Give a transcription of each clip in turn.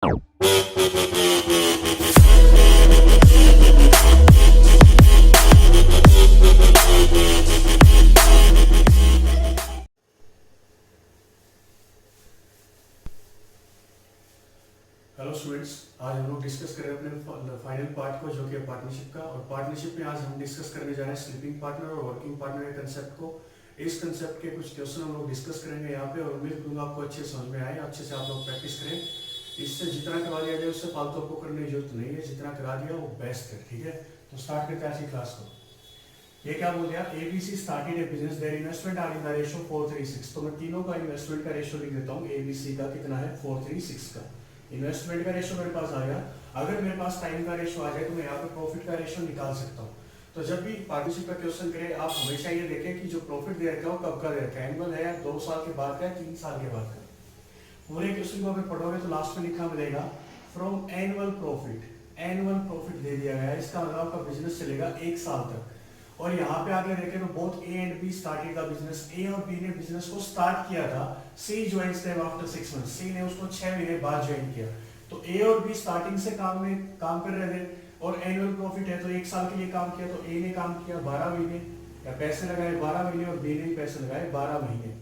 Hello students, आज हम लोग डिस्कस करें अपने फाइनल पार्ट को, जो कि पार्टनरशिप का। और पार्टनरशिप में आज हम डिस्कस करने जा रहे हैं स्लीपिंग पार्टनर और वर्किंग पार्टनर के कंसेप्ट को। इस कंसेप्ट के कुछ क्वेश्चन हम लोग डिस्कस करेंगे यहाँ पे, और उम्मीद करूंगा आपको अच्छे समझ में आए, अच्छे से आप लोग प्रैक्टिस करें। इससे जितना करवा दिया जाए उससे फालतू आपको करने की जरूरत नहीं है, जितना करा दिया वो बेस्ट है। ठीक है, तो स्टार्ट करते हैं आज की क्लास को। ये क्या बोल दिया, A B C started a business, their investment are in the ratio 4:3:6। तो मैं तीनों का इन्वेस्टमेंट का रेशियो लिख देता हूँ। एबीसी का कितना है, 4:3:6 का इन्वेस्टमेंट का रेशियो मेरे पास आएगा। अगर मेरे पास टाइम का रेशियो आ जाए तो मैं यहाँ पे प्रॉफिट का रेशियो निकाल सकता हूँ। तो जब भी पार्टनरशिप का क्वेश्चन करें, आप हमेशा ये देखें कि जो प्रॉफिट दे रखा है वो कब का दे रखा है, एनुअल है या 2 साल के बाद का है, 3 साल के बाद का। पूरे क्वेश्चन को अगर पढ़ोगे तो लास्ट में लिखा मिलेगा from annual profit. Annual profit दे दिया गया है, इसका मतलब आपका बिजनेस चलेगा 1 साल तक। और यहाँ पे आगे देखें तो both A and B started the business. A और बी ने बिजनेस को स्टार्ट किया था, C joins them after 6 months. C ने उसको 6 महीने बाद ज्वाइन किया। तो ए और बी स्टार्टिंग से काम कर रहे थे, और एनुअल प्रॉफिट है तो 1 साल के लिए काम किया। तो ए ने काम किया 12 महीने या पैसे लगाए 12 महीने, और बी ने पैसे लगाए 12 महीने।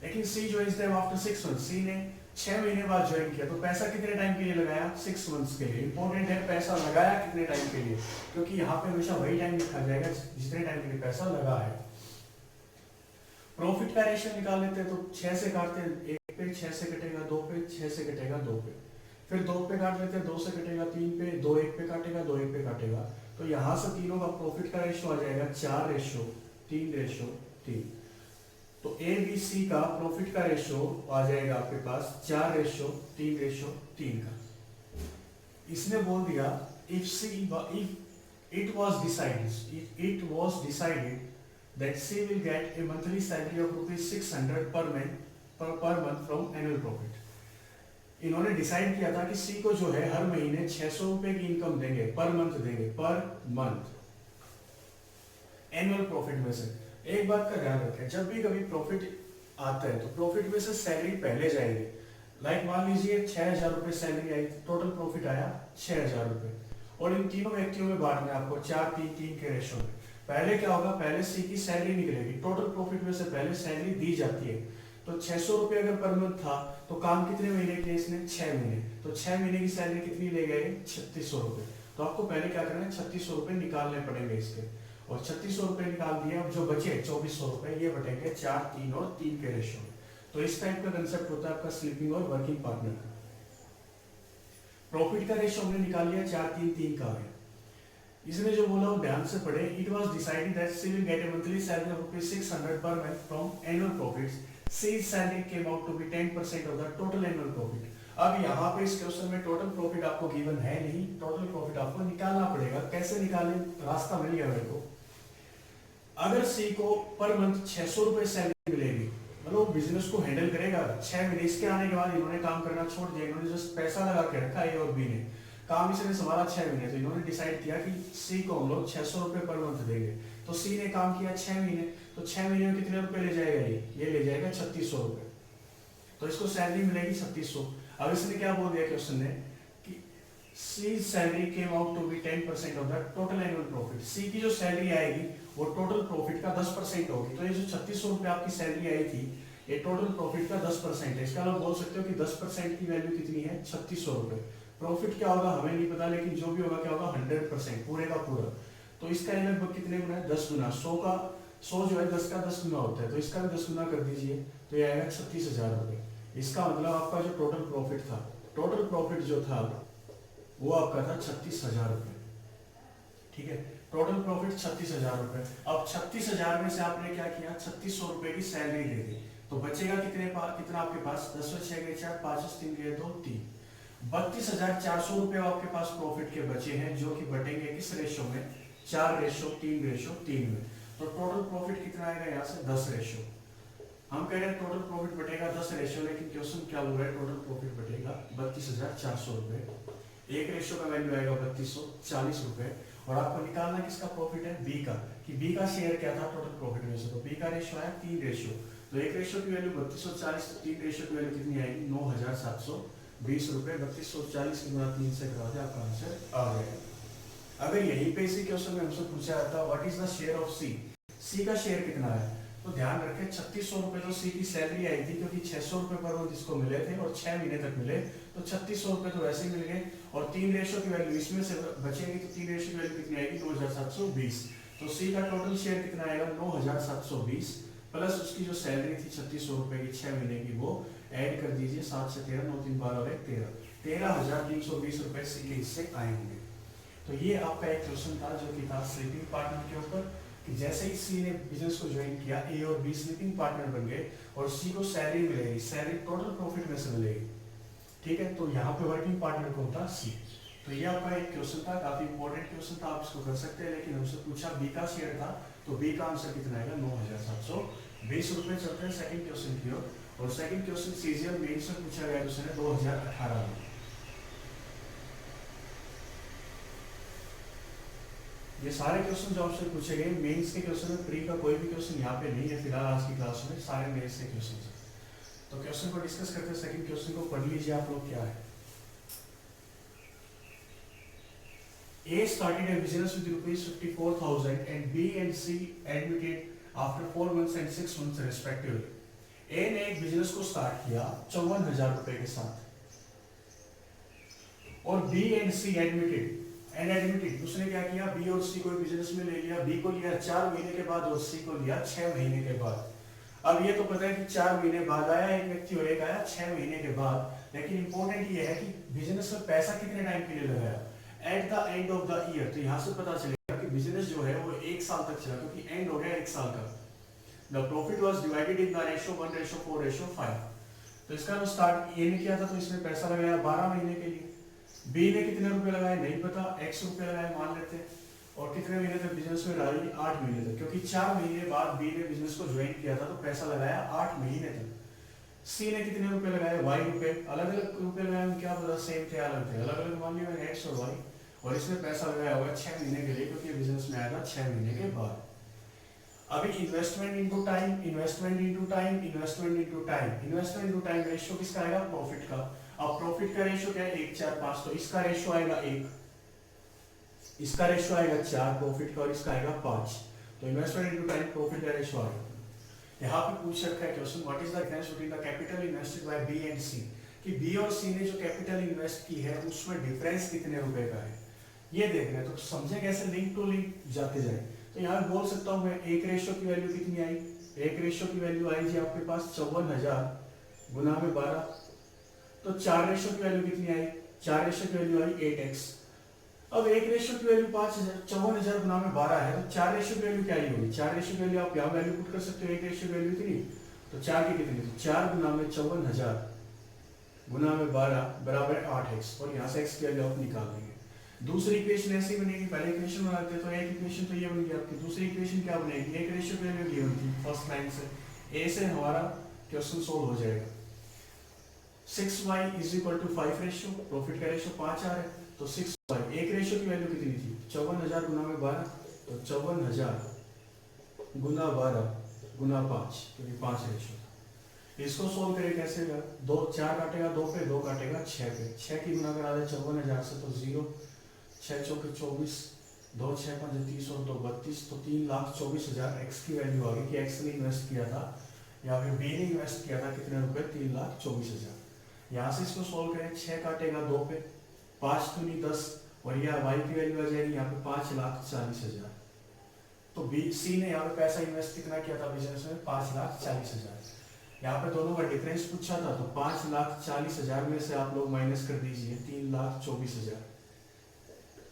लेकिन सी joins them after 6 months, C ने 6 महीने बाद ज्वाइन किया। तो पैसा कितने टाइम के लिए लगाया, 6 मंथ्स के लिए। इंपॉर्टेंट है पैसा लगाया कितने टाइम के लिए, क्योंकि यहाँ पे हमेशा वही टाइम लिखा जाएगा जितने टाइम के लिए पैसा लगा है। प्रॉफिट का रेशियो निकाल लेते हैं, तो 6 से काटते हैं, 1 पे 6 से कटेगा, 2 पे 6 से कटेगा, 2 पे फिर 2 पे काट लेते हैं, 2 से कटेगा, 3 पे 2 1 पे काटेगा, 2 1 पे काटेगा। तो यहाँ से तीनों का प्रॉफिट का रेशियो आ जाएगा 4:3:3। तो ए बी सी का प्रॉफिट का रेशियो आ जाएगा आपके पास 4:3:3 का। इसने बोल दिया if it was decided that she will get a monthly salary of ₹600 per month from annual profit। इन्होंने डिसाइड किया था कि सी को जो है हर महीने 600 रुपए की इनकम देंगे, पर मंथ एनुअल प्रॉफिट में से। एक बात का ध्यान रखें, जब भी कभी प्रॉफिट आता है तो प्रॉफिट में से सैलरी पहले जाएगी। लाइक मान लीजिए 6,000 रुपए सैलरी आई, टोटल प्रॉफिट आया 6,000 रुपए, और इन तीनों व्यक्तियों में बांटना है आपको 4:3:3 के रेशो में। पहले क्या होगा, पहले सी की सैलरी निकलेगी, टोटल प्रॉफिट में से पहले सैलरी दी जाती है। तो 600 रुपए अगर पर मंथ था, तो काम कितने महीने किए इसने, 6 महीने। तो 6 महीने की सैलरी कितनी ले गए, 3600 रुपए। तो आपको पहले क्या करना है, 3600 रुपए निकालने पड़ेंगे इसके, और 3600 रुपए निकाल दिए। अब जो बचे 2400 रुपए, ये बटेंगे 4, 3 और 3 के रेशो में। तो इस टाइप का कंसेप्ट होता है आपका स्लीपिंग और वर्किंग पार्टनर का। प्रॉफिट का रेशो हमने निकाल लिया, 4:3:3 का है। इसने जो बोला वो ध्यान से पढ़े। It was decided that she will get a monthly salary of ₹600 per month from annual profits. C's salary came out to be 10% of the total annual profit. अब यहाँ पे इस क्वेश्चन में टोटल प्रॉफिट आपको गिवन है नहीं, total profit आपको निकालना पड़ेगा। कैसे निकालें, रास्ता मिल गया मेरे को। अगर सी को पर मंथ 600 रुपए सैलरी मिलेगी, मतलब बिजनेस को हैंडल करेगा 6 महीने, इसके आने के बाद इन्होंने काम करना छोड़ दिया, इन्होंने जस्ट पैसा लगा के रखा ए और बी ने, काम इसने संभाला 6 महीने। तो इन्होंने डिसाइड किया कि सी को हम लोग 600 रुपए पर मंथ देंगे। तो सी ने काम किया 6 महीने, तो 6 महीने में कितने रुपए ले जाएगा, ये ले जाएगा 3600 रुपए। तो इसको सैलरी मिलेगी 3600। अब इसने क्या बोल दिया क्वेश्चन ने कि C salary came out to be 10% of the total annual profit. C की जो सैलरी आएगी वो टोटल प्रॉफिट का 10% होगी। तो ये जो 3600 रुपए आपकी सैलरी आई थी, ये टोटल प्रॉफिट का 10% है। इसका आप बोल सकते हो कि 10% की वैल्यू कितनी है, 3600 रुपए। प्रॉफिट क्या होगा हमें नहीं पता, लेकिन जो भी होगा क्या होगा, 100% पूरे का पूरा। तो इसका लगभग कितने गुना है, 10 गुना। 100 जो है 10 का 10 गुना होता है, तो इसका भी 10 गुना कर दीजिए, तो ये आएगा 36,000 रुपए। इसका मतलब आपका जो टोटल प्रॉफिट था, टोटल प्रॉफिट जो था वो आपका था 36,000 रुपए। ठीक है, टोटल प्रॉफिट 36,000 रुपए। अब 36,000 में से आपने क्या किया, 3600 रुपए की सैलरी दे दी, तो बचेगा कितना आपके पास, 10 और 6 गए 4, 5 और 3 गए 2, 3, 32,400 रुपए आपके पास प्रॉफिट के बचे हैं, जो कि बटेंगे किस रेशो में, 4:3:3 में। तो टोटल प्रॉफिट कितना आएगा यहाँ से, 10 रेशो। हम कह रहे हैं टोटल प्रॉफिट बटेगा 10 रेशो, लेकिन क्वेश्चन क्या बोल रहा है, टोटल प्रॉफिट बटेगा 32,400 रुपए। एक रेशो का वैल्यू आएगा 3240 रुपए। और आपको निकालना किसका प्रॉफिट है, बी का, कि बी का शेयर क्या था टोटल प्रॉफिट में से। तो बी का रेशो आया 3 रेशो। तो एक रेशो की वैल्यू 3240, तो 3 रेशो की वैल्यू कितनी आएगी, 9,700 ₹20 3240 की गुना 3 से करा दे, आपका आंसर आ गया। अगर यही पे इसी क्वेश्चन में हमसे पूछा जाता what is the share of C, C का शेयर कितना है, तो ध्यान रखें 3600 तो सी की सैलरी आई थी, क्योंकि 600 पर मंथ इसको मिले थे और 6 महीने तक मिले, तो 3600 तो वैसे ही मिल गए, और 3 रेशो की वैल्यू इसमें से बचेगी, तो 3 रेशो की वैल्यू कितनी आएगी 9720, तो सी का टोटल शेयर कितना आएगा 9720, प्लस उसकी जो सैलरी थी 3600 की 6 महीने की, वो ऐड कर दीजिए, 7 से 13 9 3 12 और 1 13, 13320 रुपए सी के हिस्से आए होंगे। तो ये आपका एक क्वेश्चन था जो कि था स्लीपिंग पार्टनर के ऊपर, कि जैसे ही सी ने बिजनेस को ज्वाइन किया, ए और बी स्लीपिंग पार्टनर बन गए और सी को सैलरी मिलेगी, सैलरी टोटल प्रॉफिट में से मिलेगी, ठीक है, तो यहाँ पे वर्किंग पार्टनर कौन था, सी। तो ये आपका एक क्वेश्चन था, काफी इंपॉर्टेंट क्वेश्चन था, आप इसको कर सकते हैं, लेकिन हमसे पूछा बी का शेयर था, तो बी का आंसर कितना आएगा 9720 रुपए। चलते हैं सेकंड क्वेश्चन की ओर, और सेकंड क्वेश्चन सीजीएल मेंस में पूछा गया क्वेश्चन है 2018 में। ये सारे क्वेश्चन जो आपसे पूछे गए मेंस के क्वेश्चन है, प्री का कोई भी क्वेश्चन यहाँ पे नहीं है फिलहाल आज की क्लास में, सारे मेंस के क्वेश्चन है। तो क्वेश्चन को डिस्कस करते हैं, सेकंड क्वेश्चन को पढ़ लीजिए आप लोग, क्या है। A started a business with ₹54,000 and B and C admitted after 4 months and 6 months respectively. A ने एक बिजनेस को स्टार्ट किया 54,000 रुपए के साथ, और B and C एडमिटेड उसने क्या किया, बी और सी को बिजनेस में ले लिया, बी को लिया 4 महीने के बाद और सी को लिया 6 महीने के बाद। अब ये तो पता है कि 4 महीने बाद आया एक व्यक्ति और एक आया 6 महीने के बाद, लेकिन इंपॉर्टेंट ये है कि बिजनेस में पैसा कितने टाइम के लिए लगाया, at the end of the year. तो यहाँ से पता चलेगा कि बिजनेस जो है वो 1 साल तक चला, क्योंकि एंड हो गया 1 साल का। The profit was divided in the ratio 1:4:5। तो इसका जो स्टार्ट ए ने किया था, तो इसने पैसा लगाया 12 महीने के लिए, बी ने कितने रुपए लगाए नहीं पता, x रुपए लगाए मान लेते हैं, और कितने महीने तक बिजनेस में रहा, 8 महीने तक, क्योंकि 4 महीने बाद बी ने बिजनेस को ज्वाइन किया था, तो पैसा लगाया 8 महीने तक। सी ने कितने रुपए लगाए, y रुपए, अलग अलग रुपए लगाए, क्या पता सेम थे अलग थे, अलग अलग मान लिया x और y, और इसने पैसा लगाया होगा 6 महीने के लिए, क्योंकि बिजनेस में आया था 6 महीने के बाद। अभी investment into time, investment into time, investment into time, investment into time ratio किसका आएगा, प्रॉफिट का। अब प्रॉफिट का रेशियो क्या है 1 4 5, तो इसका रेशियो आएगा 1, इसका रेशियो आएगा 4 प्रॉफिट का, और इसका आएगा 5, तो इन्वेस्टमेंट इनटू टाइम प्रॉफिट का रेशियो आएगा। यहाँ पे पूछ रखा है question what is the difference between the capital invested by B and C, कि बी और सी ने जो कैपिटल इन्वेस्ट की है उसमें डिफरेंस कितने रुपए का है, ये देखना है। तो समझे कैसे, लिंक टू लिंक जाते जाए। तो यहाँ बोल सकता हूँ मैं, एक रेशियो की वैल्यू कितनी आई, एक रेशियो की वैल्यू आई जी आपके पास 54,000 गुना में 12, तो 4 रेशियो की वैल्यू कितनी आई, 4 रेशियो की वैल्यू आई 8x। अब एक रेशियो की वैल्यू 54,000 गुना में 12 है, तो 4 रेशियो की वैल्यू क्या आई होगी, 4 रेशियो की वैल्यू आप यहाँ वैल्यू पुट कर सकते हो, एक रेशियो की वैल्यू कितनी, तो 4 की कितनी, तो 4 गुना में 54,000 गुना में 12 बराबर 8x, और यहाँ से x की वैल्यू आप निकाल देंगे। दूसरी इक्वेशन ऐसी बनेगी, पहले इक्वेशन बनाते हैं, तो एक इक्वेशन तो ये बन गई आपकी, दूसरी इक्वेशन क्या बनेगी, एक रेशियो की वैल्यू गिवन थी फर्स्ट लाइन से, a से हमारा क्वेश्चन सोल्व हो जाएगा। 6y is equal to 5 ratio, profit का रेशियो 5 आ रहा है, तो 6y, एक रेशियो की वैल्यू कितनी थी 54,000 गुना में 12, तो 54,000 गुना 12 गुना 5, क्योंकि 5 रेशियो था। इसको सोल्व करें कैसे, 2 4 काटेगा 2 पे, 2 काटेगा 6 पे, 6 की गुना करा दे 54,000 से, तो 0, 6 चौके 24, 2 6 5 30 और 2 32, तो 3,24,000 एक्स की वैल्यू आ गई, कि एक्स ने इन्वेस्ट किया था या फिर बी ने इन्वेस्ट किया था कितने रुपए, 3,24,000। यहाँ से इसको सोल्व करें, 6 काटेगा 2 पे, 5 दूनी 10, और यह वाई की वैल्यू आ जाएगी यहाँ पे 5,40,000। तो बी सी ने यहाँ पे पैसा इन्वेस्ट कितना किया था बिजनेस में, 5,40,000। यहाँ पे दोनों का डिफरेंस पूछा था, तो 5,40,000 में से आप लोग माइनस कर दीजिए 3,24,000,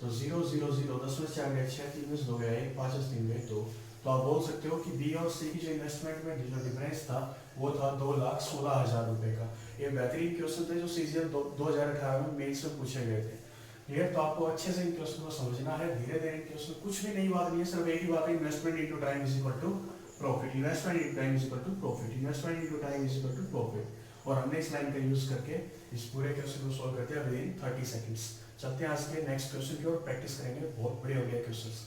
तो 0 0 0 10 में से आ गया 6, 3 में से 2 गया 1, 5 में 3 गए 2, तो आप बोल सकते हो कि बी और सी की जो इन्वेस्टमेंट में जो डिफरेंस था वो था 2,16,000 रुपए का। ये बेहतरीन क्वेश्चन थे जो सीजीएल 2018 में मेंस में पूछे गए थे। क्लियर, तो आपको अच्छे से इन क्वेश्चन को समझना है, धीरे धीरे क्वेश्चन, कुछ भी नई बात नहीं है, सिर्फ एक ही बात है, investment into time is equal to profit, investment into time is equal to profit, investment into time is equal to profit. और हमने इस लाइन का यूज करके इस पूरे क्वेश्चन को सॉल्व करते हैं विद इन 30 सेकंड्स। चलते हैं आज के नेक्स्ट क्वेश्चन की ओर, प्रैक्टिस करेंगे, बहुत बड़े हो गए क्वेश्चंस।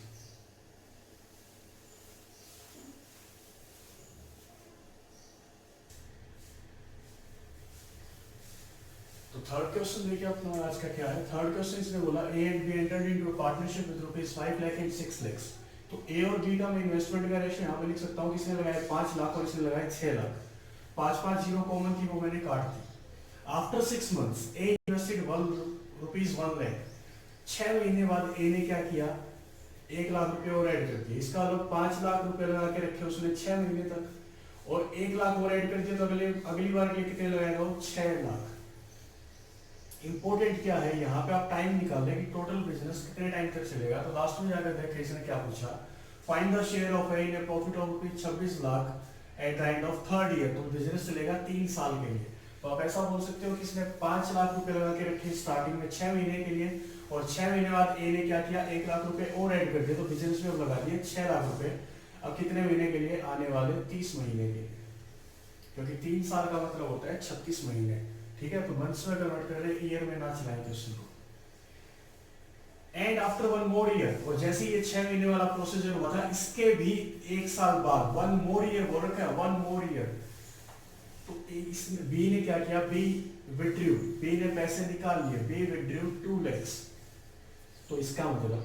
तो तो थर्ड क्वेश्चन देखिए अपना आज का क्या है। थर्ड क्वेश्चन इसने बोला ए and be entered into a partnership with ₹5 lakh and 6 lakh. तो ए और बी का मैं इन्वेस्टमेंट का रेशियो यहाँ पे लिख सकता हूँ, किसने लगाया 5 लाख और इसने लगाया 6 लाख। 5 जीरो कॉमन थी, वो मैंने काट दी। आफ्टर 6 मंथ्स ए इन्वेस्टेड ₹1 लाख। 6 महीने बाद ए ने क्या किया, 1 लाख रुपए और ऐड कर दिए। इसका मतलब 5 लाख रुपए लगा के रखे उसने 6 महीने तक, और 1 लाख और ऐड कर दिया तो अगली बार के लिए कितने लगाएगा वो 6 लाख। इंपॉर्टेंट क्या है यहाँ पे, आप टाइम निकाल लें कि टोटल बिजनेस कितने टाइम तक चलेगा। तो लास्ट में जाकर देखें इसने क्या पूछा, find the share of A in A profit of ₹26 lakh at the end of third year. तो बिजनेस चलेगा 3 साल के लिए। तो आप ऐसा बोल सकते हो कि इसने 5 लाख रुपए लगा के रखे स्टार्टिंग में 6 महीने के लिए, और 6 महीने बाद ए ने क्या किया, 1 लाख रुपए और ऐड कर दिए, तो बिजनेस में लगा दिए 6 लाख रुपए। अब कितने महीने के लिए, आने वाले 30 महीने के लिए, क्योंकि 3 साल का मतलब होता है 36 महीने। ठीक है, तो मंथ्स में कन्वर्ट कर रहे, ईयर में ना चलाएं क्वेश्चन को। एंड आफ्टर 1 मोर ईयर, और जैसे ये 6 महीने वाला प्रोसीजर हुआ था, इसके भी 1 साल बाद 1 मोर ईयर बोल रखा है, 1 मोर ईयर। तो इसमें बी ने क्या किया, बी विड्रू, बी ने पैसे निकाल लिए, बी विड्रू 2 lakhs। तो इसका मतलब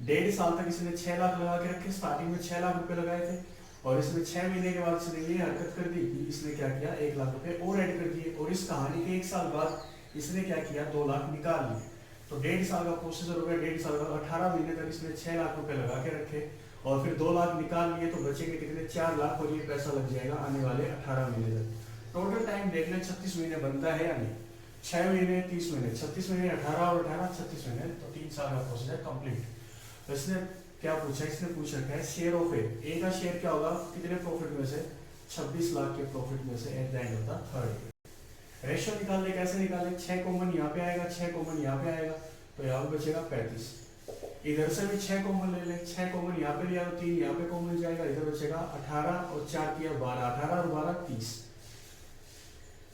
1.5 साल तक इसने 6 लाख लगा के रखे, स्टार्टिंग में 6 लाख रुपए लगाए थे, और इसमें 6 महीने के बाद इसने ये हरकत कर दी कि इसने क्या किया, 1 लाख रुपए और ऐड कर दिए, और इस कहानी के 1 साल बाद इसने क्या किया, 2 लाख निकाल लिए। तो 1.5 साल का प्रोसीजर हो गया, 1.5 साल का 18 महीने तक इसने 6 लाख रुपए लगा के रखे, और फिर 2 लाख निकाल लिए, तो बचेंगे कितने, 4 लाख, और ये पैसा लग जाएगा आने वाले 18 महीने तक। टोटल टाइम देख लें 36 महीने बनता है या नहीं, 6 महीने 30 महीने, 36 महीने 18 और 18 36 महीने, तो 3 साल का प्रोसीजर कंप्लीट। तो इसने क्या पूछा, इसने पूछ रखा है शेयर ऑफ ए का शेयर क्या होगा, कितने प्रॉफिट में से, 26 लाख के प्रॉफिट में से at the end of the third year. Ratio निकालने कैसे निकालें, 6 कॉमन यहाँ पे आएगा, 6 कॉमन यहाँ पे आएगा, तो यहाँ पे बचेगा 35। इधर से भी 6 कॉमन ले लें, 6 कॉमन यहाँ पे लिया तो 3 यहाँ पे कॉमन जाएगा, इधर बचेगा 18 और 4 किया 12, 18 और 12 30।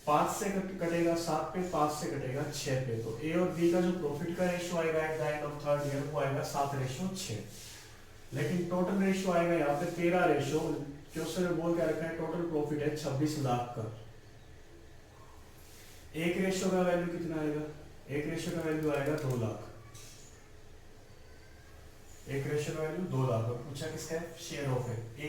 5 से कटेगा 7 पे, 5 से कटेगा 6 पे, तो ए और बी का जो प्रॉफिट का रेशियो आएगा at the end of third year वो आएगा 7:6। लेकिन टोटल रेशियो आएगा यहाँ पे 13 रेशियो, क्वेश्चन में बोल के रखा है टोटल प्रॉफिट है 26 लाख का। एक रेशियो का वैल्यू कितना आएगा, एक रेशियो का वैल्यू आएगा 2 लाख, एक रेशियो का वैल्यू 2 लाख। और पूछा किसका है, शेयर ऑफ है, ए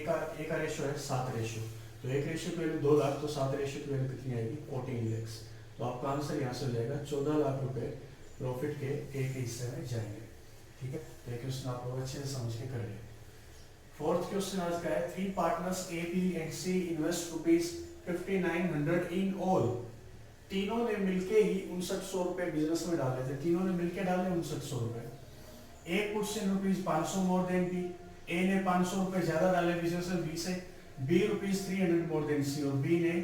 का रेशियो है 7 रेशियो, तो एक रेशियो की वैल्यू 2 लाख, तो 7 रेशियो की वैल्यू कितनी आएगी 14 lakhs। तो आपका आंसर यहाँ से हो जाएगा 14 लाख रुपए प्रॉफिट के एक हिस्से में जाएंगे। ठीक है, तो ये क्वेश्चन आप लोग अच्छे से समझ के कर ले। फोर्थ क्वेश्चन आज का है, 3 partners A B and C invest ₹5900 in all. तीनों ने मिलके ही 5900 रुपए बिजनेस में डाले थे, तीनों ने मिलके डाले 5900 रुपए। A puts in ₹500 more than B, A ने 500 रुपए ज्यादा डाले बिजनेस में बी से, बी ₹300 मोर देन सी, और बी ने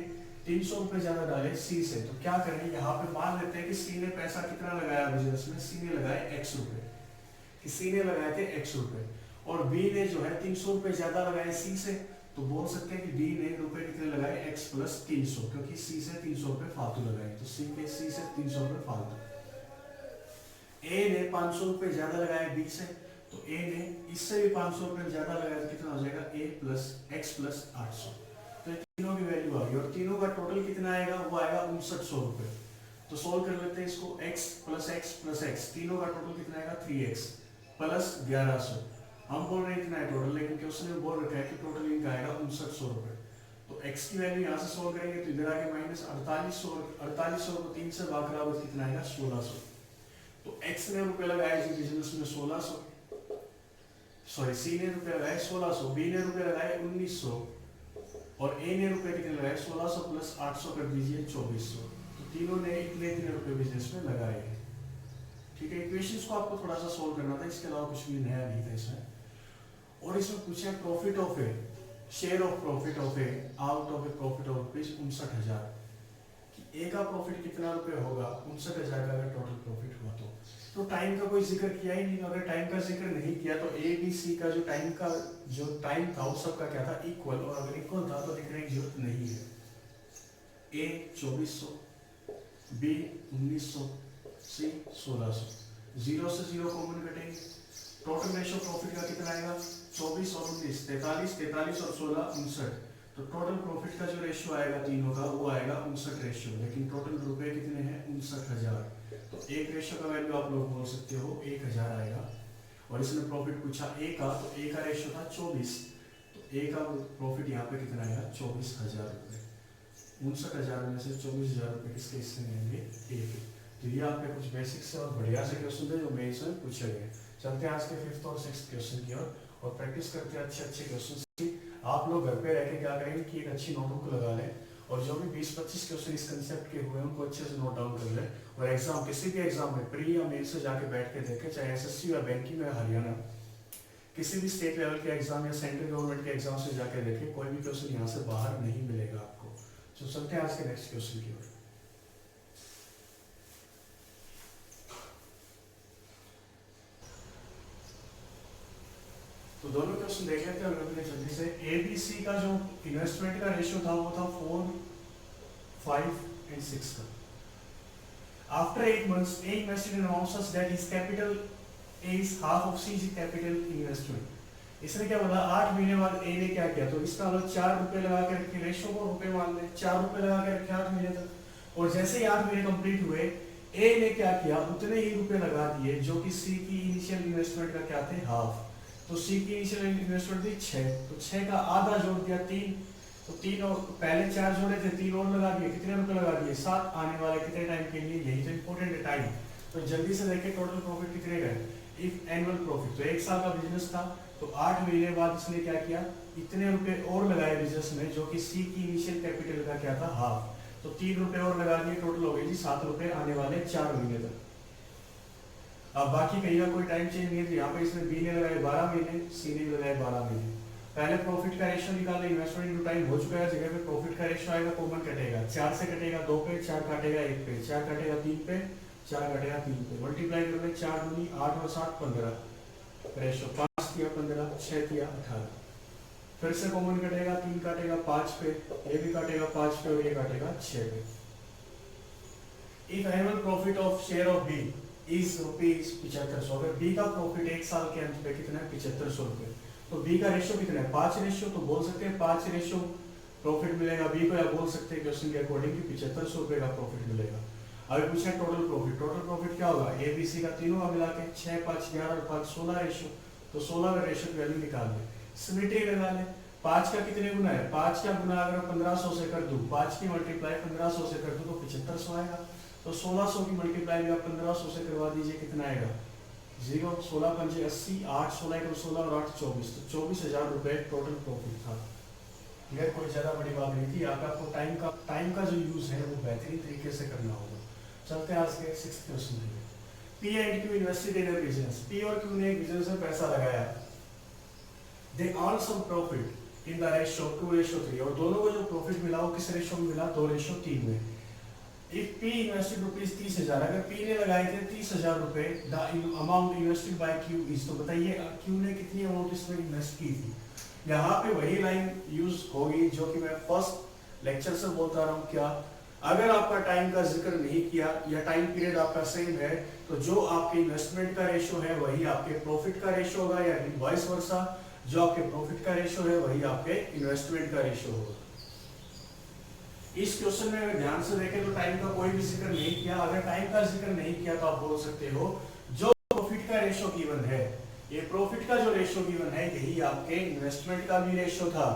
300 रुपए ज्यादा डाले सी से। तो क्या करें, यहाँ पे मान लेते हैं कि सी ने पैसा कितना लगाया बिजनेस में, सी ने लगाए x रुपए, किसी ने लगाए थे x रुपए, और बी ने जो है 300 रुपए ज्यादा लगाए सी से, तो बोल सकते हैं कि बी ने रुपए कितने लगाए x + 300, क्योंकि सी से 300 रुपए फालतू लगाए, तो सी से 300 रुपए फालतू। ए ने 500 रुपए ज्यादा लगाए बी से, तो ए ने इससे भी 500 रुपए ज्यादा लगाया, तो कितना हो जाएगा a + x + 800। तो तीनों की वैल्यू आ गई, और तीनों का टोटल कितना आएगा, वो आएगा 5900 रुपए। तो सोल्व कर लेते हैं इसको, x + x + x, तीनों का टोटल कितना आएगा 3x + 1100। हम बोल रहे हैं इतना है टोटल, लेकिन क्वेश्चन में बोल रखा है कि टोटल इनका आएगा 5900 रुपए। तो x की वैल्यू यहाँ से सोल्व करेंगे तो इधर आगे -4800 को 3 से भाग बराबर कितना आएगा 1600। तो x ने रुपए लगाए जी बिजनेस में 1600, सॉरी सी ने रुपए लगाए 1600, बी ने रुपए लगाए 1900, और ए ने रुपए कितने लगाए 1600 + 800 कर दीजिए 2400। तो तीनों ने इतने रुपए बिजनेस में लगाए हैं। ठीक है, इक्वेशंस को आपको थोड़ा सा सोल्व करना था, इसके अलावा कुछ भी नया नहीं था इसमें। और इसमें पूछा profit of A, share of profit of A out of A profit of ₹59,000, कि ए का प्रॉफिट कितना रुपए होगा 59,000 का अगर टोटल प्रॉफिट हुआ तो टाइम का कोई जिक्र किया ही नहीं। अगर टाइम का जिक्र नहीं किया तो ए बी सी का जो टाइम था वो सबका क्या था इक्वल, और अगर इक्वल था तो लिखने की जरूरत नहीं है। ए 2400, बी 1900, सी 1600, 0 से 0 कॉमन कटेंगे, टोटल रेशियो प्रॉफिट का कितना आएगा 24 और 19, 43, 43 और 16 59। तो टोटल प्रॉफिट का जो रेशियो आएगा तीनों का वो आएगा 59 रेशियो, लेकिन टोटल रुपए कितने हैं 59,000। तो एक रेशियो का वैल्यू आप लोग बोल सकते हो 1000 आएगा। और इसने प्रॉफिट पूछा ए का, तो ए का रेशियो था 24, तो ए का प्रॉफिट यहाँ पे कितना आएगा 24,000 रुपये। 59,000 में से 24,000 रुपये किसके हिस्से में आएंगे ए के। तो ये आपके कुछ बेसिक से और बढ़िया से क्वेश्चन थे जो मेंस में पूछे गए। चलते हैं आज के 5th और 6th क्वेश्चन की ओर और प्रैक्टिस करते हैं अच्छे अच्छे क्वेश्चन की। आप लोग घर पे रह के क्या करेंगे कि एक अच्छी नोटबुक लगा लें और जो भी 20-25 क्वेश्चन इस कंसेप्ट के हुए हैं उनको अच्छे से नोट डाउन कर लें और एग्जाम किसी भी एग्जाम में प्री या मेन से जाके बैठ के देखें, चाहे एसएससी या बैंकिंग या हरियाणा किसी भी स्टेट लेवल के एग्जाम या सेंट्रल गवर्नमेंट के एग्जाम से जाके देखें, कोई भी क्वेश्चन यहाँ से बाहर नहीं मिलेगा आपको। तो चलते हैं आज के नेक्स्ट क्वेश्चन की ओर। तो दोनों क्वेश्चन देख लेते हैं अगर जल्दी से। एबीसी का जो इन्वेस्टमेंट का रेशियो था वो था 4, 5 and 6 का। After 8 months, A invested in amount such that his capital is half of C's capital investment. इसने क्या बोला 8 महीने बाद ए ने क्या किया, तो इसका मतलब 4 रुपए लगा के रखे, रेशियो को रुपए मान ले, 4 रुपए लगा के रखे 8 महीने तक। और जैसे ही 8 महीने कंप्लीट हुए ए ने क्या किया उतने ही रुपए लगा दिए जो कि सी की इनिशियल इन्वेस्टमेंट का क्या थे हाफ। तो सी की इनिशियल इन्वेस्टमेंट थी 6, तो 6 का आधा जोड़ दिया 3, तो 3 और पहले 4 जोड़े थे 3 और लगा दिए, कितने रुपए लगा दिए 7, आने वाले कितने टाइम के लिए, यही तो इंपॉर्टेंट है टाइम। तो जल्दी से देखें टोटल प्रॉफिट कितने गए। इफ एनुअल प्रॉफिट तो 1 साल का बिजनेस था, तो 8 महीने बाद इसने क्या किया इतने रुपए और लगाए बिजनेस में जो कि सी की इनिशियल कैपिटल का क्या था हाफ। तो 3 रुपए और लगा दिए, टोटल हो गए जी 7 रुपए आने वाले 4 महीने तक। अब बाकी कहीं का कोई टाइम चेंज नहीं है, तो यहाँ पे इसने बी ने लगाए 12 महीने, सी ने लगाए 12 महीने। पहले प्रॉफिट का रेशियो निकालना, इन्वेस्टमेंट इनटू टाइम हो चुका है, जगह पे प्रॉफिट का रेशियो आएगा, कॉमन कटेगा, 4 से कटेगा 2 पे, 4 काटेगा 1 पे, 4 काटेगा 3 पे, 4 काटेगा 3 पे, मल्टीप्लाई करोगे 4 दूनी 8 और 7 15, रेशियो 5 किया 15, 6 किया 18। फिर से कॉमन कटेगा, 3 काटेगा 5 पे, ये भी काटेगा 5 पे और ये काटेगा 6 पे। If annual profit of share of B is rupees 7500, अगर बी का प्रॉफिट 1 साल के अंत पे कितना है 7500 रुपए, तो बी का रेशियो कितना है 5 रेशियो, तो बोल सकते हैं 5 रेशियो प्रॉफिट मिलेगा बी को, या बोल सकते हैं क्वेश्चन के अकॉर्डिंग कि 7500 रुपए का प्रॉफिट मिलेगा। अभी पूछा टोटल प्रॉफिट, टोटल प्रॉफिट क्या होगा ए बी सी का तीनों का मिला के 6, 5, 11 और 5 16 रेशियो, तो 16 का रेशियो की वैल्यू निकाल ले, सिमेट्री लगा ले। 5 का कितने गुना है, 5 का गुना अगर 1500 से कर दूं, 5 की मल्टीप्लाई 1500 से कर दूं तो 7500 आएगा। तो 1600 की मल्टीप्लाई भी आप 1500 से करवा दीजिए, कितना आएगा 0, 16 पंजे 80, 8 16 1 16 और 8 24, तो 24,000 रुपए टोटल प्रॉफिट था। यह कोई ज्यादा बड़ी बात नहीं थी, आपको टाइम का जो यूज है वो बेहतरीन तरीके से करना होगा। चलते हैं आज के 6th क्वेश्चन में। P and Q invested in a business, P और क्यू ने एक बिजनेस में पैसा लगाया, they earn some profit in the ratio 2:3, और दोनों को जो प्रॉफिट मिला वो किस रेशियो में मिला 2:3 में। इफ पी इन्वेस्टेड रुपीज 30,000, अगर पी ने लगाए थे 30,000 रुपए, the amount invested bye Q is, तो बताइए क्यू ने कितनी अमाउंट इसमें इन्वेस्ट की थी। यहाँ पे वही लाइन यूज होगी जो कि मैं फर्स्ट लेक्चर से बोलता रहा हूँ, क्या अगर आपका टाइम का जिक्र नहीं किया या टाइम पीरियड आपका सेम है, तो जो आपके इन्वेस्टमेंट का रेशियो है वही आपके प्रॉफिट का रेशियो होगा, या वाइस वर्सा जो आपके प्रॉफिट का रेशियो है वही आपके इन्वेस्टमेंट का रेशियो होगा। इस क्वेश्चन में अगर ध्यान से देखें तो टाइम का कोई भी जिक्र नहीं किया, अगर टाइम का जिक्र नहीं किया तो आप बोल सकते हो जो प्रॉफिट का रेशियो गिवन है, ये प्रॉफिट का जो रेशियो गिवन है यही आपके इन्वेस्टमेंट का भी रेशियो था।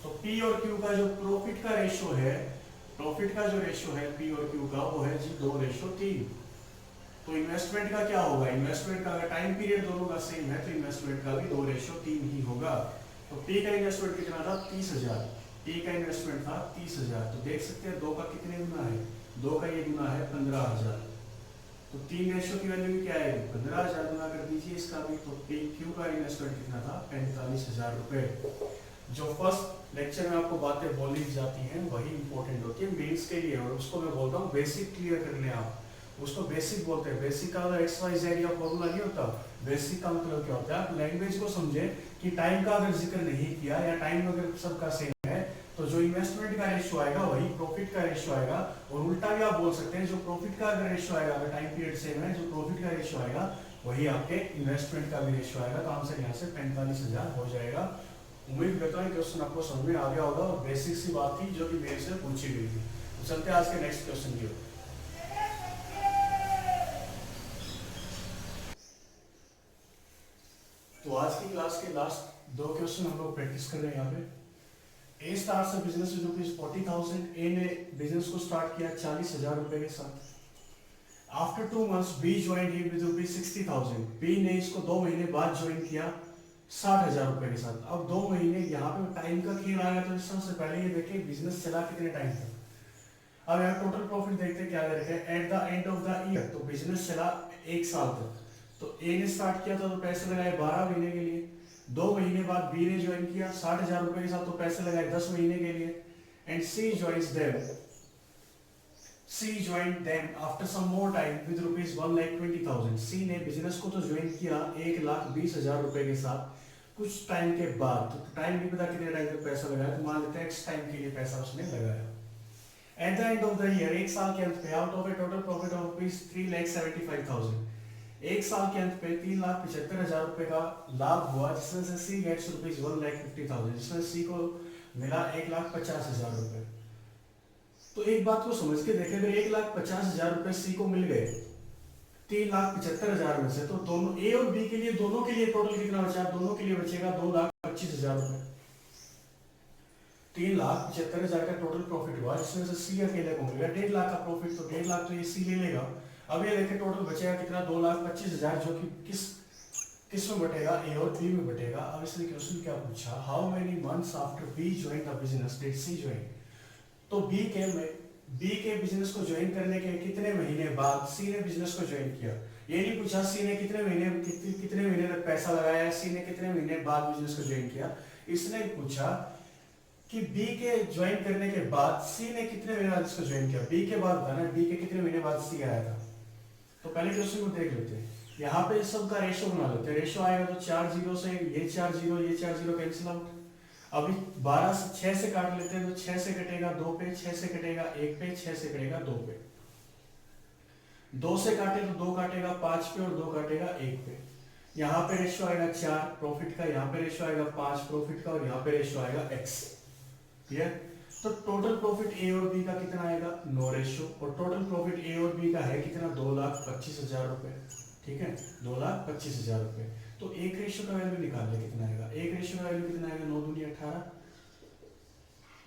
तो पी और क्यू का जो प्रॉफिट का रेशियो है, प्रॉफिट का जो रेशियो है पी और क्यू का वो है जी 2:3। तो इन्वेस्टमेंट का क्या होगा, इन्वेस्टमेंट का अगर टाइम पीरियड दोनों का सेम है तो इन्वेस्टमेंट का भी 2:3 ही होगा। तो पी का इन्वेस्टमेंट कितना था 30,000, पी का इन्वेस्टमेंट था 30,000, तो देख सकते हैं 2 का कितने गुना है, 2 का ये गुना है 15,000, तो 3 रेशियो की वैल्यू क्या आएगी 15,000 गुना कर दीजिए इसका भी, तो पी क्यू का इन्वेस्टमेंट कितना था 45,000 रुपए। जो फर्स्ट लेक्चर में आपको बातें बोली जाती हैं वही इंपॉर्टेंट होती है मेंस के लिए, और उसको मैं बोलता हूँ बेसिक क्लियर कर लें आप, उसको बेसिक बोलते हैं। बेसिक का एक्स वाई जेड या फॉर्मूला नहीं होता, बेसिक का मतलब क्या होता है आप लैंग्वेज को समझे कि टाइम का अगर जिक्र नहीं किया या टाइम अगर सबका सेम है तो जो इन्वेस्टमेंट का रेशियो आएगा वही प्रॉफिट का रेशियो आएगा, और उल्टा भी आप बोल सकते हैं जो प्रॉफिट का अगर रेशियो आएगा, अगर टाइम पीरियड सेम है जो प्रॉफिट का रेशियो आएगा वही आपके इन्वेस्टमेंट का भी रेशियो आएगा। तो आंसर यहाँ से 45,000 हो जाएगा। उम्मीद करता हूँ क्वेश्चन आपको समझ में आ गया होगा और बेसिक सी बात थी जो कि मेरे से पूछी गई थी। तो चलते हैं आज के नेक्स्ट क्वेश्चन की ओर। तो आज की क्लास के लास्ट 2 क्वेश्चन हम लोग प्रैक्टिस कर रहे हैं यहाँ पे। A start a business with ₹40,000। A ने बिजनेस को स्टार्ट किया 40,000 रुपए के साथ। After 2 months B join him with ₹60,000। B ने इसको 2 महीने बाद ज्वाइन किया 60,000 रुपए के साथ। अब 2 महीने यहाँ पे टाइम का खेल आया, तो सबसे पहले ये देखिए बिजनेस चला कितने टाइम तक। अब यहाँ टोटल प्रॉफिट देखते हैं क्या दे रखे हैं at the end of the year. तो बिजनेस चला 1 साल तक। तो ए ने स्टार्ट किया था तो पैसे लगाए 12 महीने के लिए। 2 महीने बाद बी ने ज्वाइन किया 60,000 रुपए के साथ, तो पैसे लगाए 10 महीने के लिए। And C joins them C joined them after some more time with ₹1,20,000। C ने बिजनेस को तो ज्वाइन किया 1,20,000 रुपए के साथ कुछ टाइम के बाद। तो टाइम नहीं पता कितने टाइम तक पैसा लगाया, तो मान लेते हैं X टाइम के लिए पैसा उसने लगाया। At the end of the year, 1 साल के अंत पे, out of A total profit of ₹3,75,000, 1 साल के अंत पे 3,75,000 रुपए का लाभ हुआ, जिसमें से C gets ₹1,50,000, जिसमें C को मिला 1,50,000 रुपए। तो एक बात को समझ के देखें, अगर 1,50,000 रुपए सी को मिल गए 3,75,000 में से, तो दोनों ए और बी के लिए, दोनों के लिए टोटल कितना बचा? दोनों के लिए बचेगा 2,25,000 रुपए। 3,75,000 का टोटल प्रॉफिट हुआ, जिसमें से सी अकेले को मिलेगा 1.5 लाख का प्रॉफिट। तो 1.5 लाख तो ये सी ले लेगा। अब ये देखें टोटल बचेगा कितना? 2,25,000, जो कि किस में बटेगा? ए और बी में बटेगा। अब इसने क्वेश्चन क्या पूछा, how many months after B join the business did C join. तो बी के बिजनेस को ज्वाइन करने के कितने महीने बाद सी ने बिजनेस को ज्वाइन किया। ये नहीं पूछा सी ने कितने महीने तक पैसा लगाया, सी ने कितने महीने बाद बिजनेस को ज्वाइन किया। इसने पूछा कि बी के ज्वाइन करने के बाद सी ने कितने महीने बाद इसको ज्वाइन किया। बी के बाद बताना बी के कितने महीने बाद सी आया था। तो पहले क्वेश्चन को देख लेते हैं। यहाँ पे सबका रेशो बना लेते हैं। रेशो आएगा तो 4 जीरो से ये 4 जीरो कैंसिल आउट। अभी 12 से 6 से काट लेते हैं, तो 6 से कटेगा 2 पे, 6 से कटेगा 1 पे, 6 से कटेगा 2 पे। 2 से काटे तो 2 काटेगा 5 पे और 2 काटेगा 1 पे। यहाँ पे रेशियो आएगा 4 प्रॉफिट का, यहाँ पे रेशियो आएगा 5 प्रॉफिट का, और यहाँ पे रेशियो आएगा x। क्लियर? तो टोटल प्रॉफिट ए और बी का कितना आएगा? No ratio. और टोटल प्रॉफिट ए और बी का है कितना? 2,25,000 रुपए। ठीक है, 2,25,000 रुपए। तो एक रेशियो का वैल्यू निकाल ले कितना आएगा। एक रेशियो का वैल्यू कितना आएगा? 9 दूनी 18,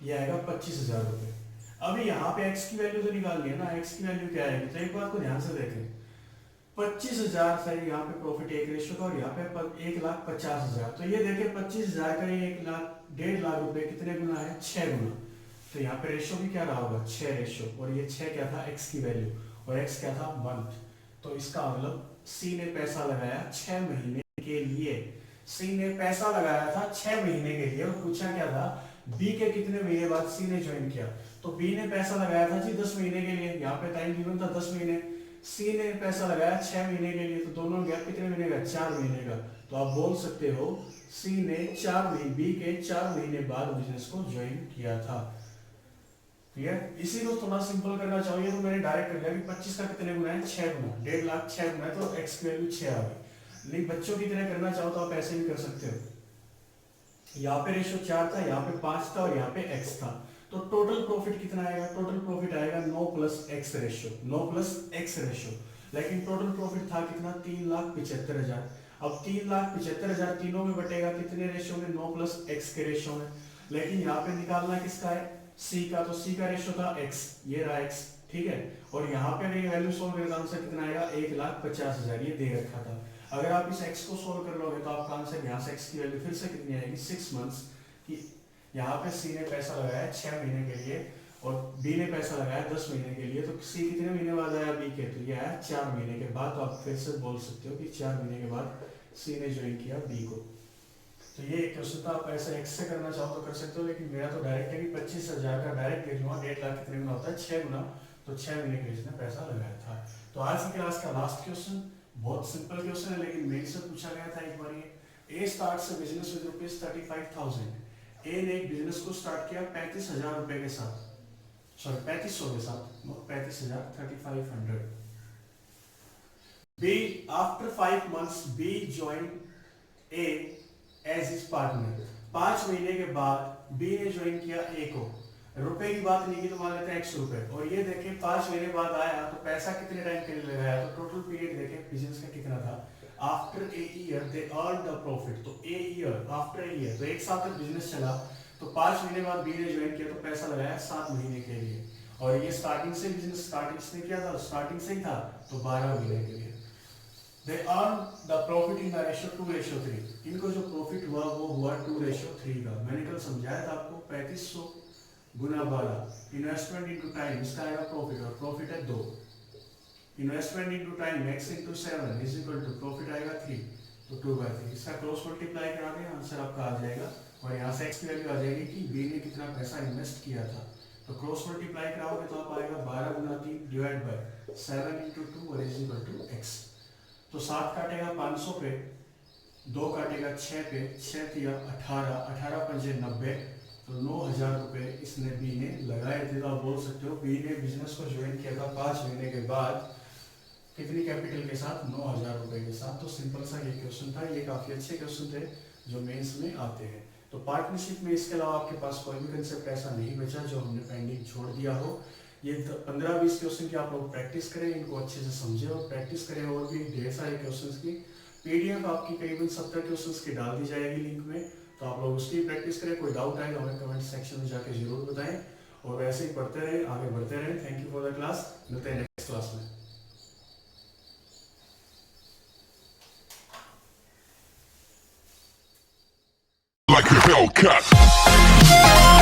ये आएगा 25,000 रुपए। अभी यहाँ पे x की वैल्यू तो निकालनी है ना, x की वैल्यू क्या आएगी? तो एक बात को ध्यान से देखें, 25,000 से यहाँ पे प्रॉफिट एक रेशियो का, और यहाँ पे 1,50,000। तो ये देखें 25,000 का ये 1,50,000 रुपए कितने गुना है? 6 गुना। तो यहाँ पे रेशियो भी क्या रहा होगा? 6 रेशियो। और ये 6 क्या था? x की वैल्यू, और x क्या था? मंथ। तो इसका मतलब सी ने पैसा लगाया 6 महीने के लिए। सी ने पैसा लगाया था 6 महीने के लिए, और पूछा क्या था? बी के कितने महीने बाद सी ने ज्वाइन किया। तो बी ने पैसा लगाया था जी 10 महीने के लिए, यहाँ पे टाइम गिवन था 10 महीने। सी ने पैसा लगाया 6 महीने के लिए, तो दोनों गैप कितने महीने का? 4 महीने का। तो आप बोल सकते हो सी ने बी के 4 महीने बाद बिजनेस को ज्वाइन किया था। क्लियर? इसी को थोड़ा सिंपल करना चाहिए, तो मैंने डायरेक्ट कर लिया कि 25 का कितने गुना है? 6 गुना। 1.5 लाख 6 गुना है, तो x की वैल्यू 6 आ गई। लेकिन बच्चों की तरह करना चाहो तो आप ऐसे भी कर सकते हो। यहाँ पे रेशियो 4 था, यहाँ पे 5 था, और यहाँ पे x था। तो टोटल प्रॉफिट कितना आएगा? टोटल प्रॉफिट आएगा 9 plus x ratio, 9 plus x ratio. लेकिन टोटल प्रॉफिट था कितना? 3,75,000। अब 3,75,000 तीनों में बटेगा कितने रेशियो में? 9 प्लस x के रेशियो में। लेकिन यहाँ पे निकालना किसका है? c का। तो c का रेशियो था x, ये रहा x। ठीक है, और यहाँ पे अगर वैल्यू सोल्व करें तो आंसर कितना आएगा? 1,50,000 ये दे रखा था। अगर आप इस x को सोल्व कर लोगे तो आपका आंसर यहाँ से x की वैल्यू फिर से कितनी आएगी? 6 मंथ्स की। यहाँ पे c ने पैसा लगाया 6 महीने के लिए, और b ने पैसा लगाया 10 महीने के लिए। तो c कितने महीने बाद आया b के? तो ये आया 4 महीने के बाद। तो आप फिर से बोल सकते हो कि 4 महीने के बाद c ने ज्वाइन किया b को। तो ये क्वेश्चन था, आप ऐसे x से करना चाहो तो कर सकते हो, लेकिन मेरा तो डायरेक्ट है कि 25,000 का डायरेक्ट लिख लूंगा। 1.5 लाख कितने गुना होता है? 6 गुना। तो 6 महीने के लिए इसने पैसा लगाया था। तो आज की क्लास का लास्ट क्वेश्चन बहुत सिंपल क्वेश्चन है, लेकिन मेरे से पूछा गया था एक बार। ये ए स्टार्ट्स अ बिजनेस विद ₹35,000। ए ने एक बिजनेस को स्टार्ट किया 35,000 रुपए के साथ, सॉरी 3,500 के साथ, 35,000, 3,500। B after 5 months B join A as his partner. 5 महीने के बाद बी ने ज्वाइन किया ए को, रुपए की बात नहीं की तो मान लेते हैं 100 रुपए, और ये देखें 5 महीने बाद आया तो पैसा कितने टाइम के लिए लगाया, तो टोटल पीरियड देखें बिजनेस का कितना था, after a year they earn the profit, तो a year after a year, तो एक साल तक बिजनेस चला, तो 5 महीने बाद बी ने ज्वाइन किया तो पैसा लगाया 7 महीने के लिए, और ये स्टार्टिंग से बिजनेस स्टार्टिंग से किया था, स्टार्टिंग से ही था तो 12 महीने के लिए। दे earn the profit in the ratio 2:3, इनको जो प्रॉफिट हुआ वो हुआ 2:3 का। मैंने कल समझाया था आपको 3500 गुना 12, इन्वेस्टमेंट इनटू टाइम, इसका आएगा प्रॉफिट, और प्रॉफिट है 2, investment into time x into 7 is equal to profit आएगा 3, तो 2/3, इसका क्रॉस मल्टीप्लाई करा दें आंसर आपका आ जाएगा, और यहाँ से x की वैल्यू आ जाएगी कि b ने कितना पैसा इन्वेस्ट किया था, तो क्रॉस मल्टीप्लाई कराओगे तो आप आएगा 12 गुना 3 डिवाइड बाय 7 इंटू 2 और इज इक्वल टू x, तो 7 काटेगा 500 पे, 2 काटेगा 6 पे, 6 तिया 18, 18 पंजे 90, तो 9,000 रुपए इसने बी ने लगाए थे। तो आप बोल सकते हो बी ने बिजनेस को ज्वाइन किया था 5 महीने के बाद कितनी कैपिटल के साथ, 9,000 रुपए के साथ। तो सिंपल सा ये क्वेश्चन था, ये काफी अच्छे क्वेश्चन थे जो मेंस में आते हैं। तो पार्टनरशिप में इसके अलावा आपके पास कोई भी कंसेप्ट ऐसा नहीं बचा जो हमने पेंडिंग छोड़ दिया हो। ये 15-20 क्वेश्चन की आप लोग प्रैक्टिस करें, इनको अच्छे से समझे और प्रैक्टिस करें, और भी ढेर सारे क्वेश्चंस की पीडीएफ आपकी करीबन 70 क्वेश्चंस की डाल दी जाएगी लिंक में, तो आप लोग उसकी प्रैक्टिस करें। कोई डाउट आए तो हमें कमेंट सेक्शन में जाके जरूर बताएं, और वैसे ही पढ़ते रहें, आगे बढ़ते रहें। Thank you for the class, मिलते हैं नेक्स्ट क्लास में। Like a Hellcat.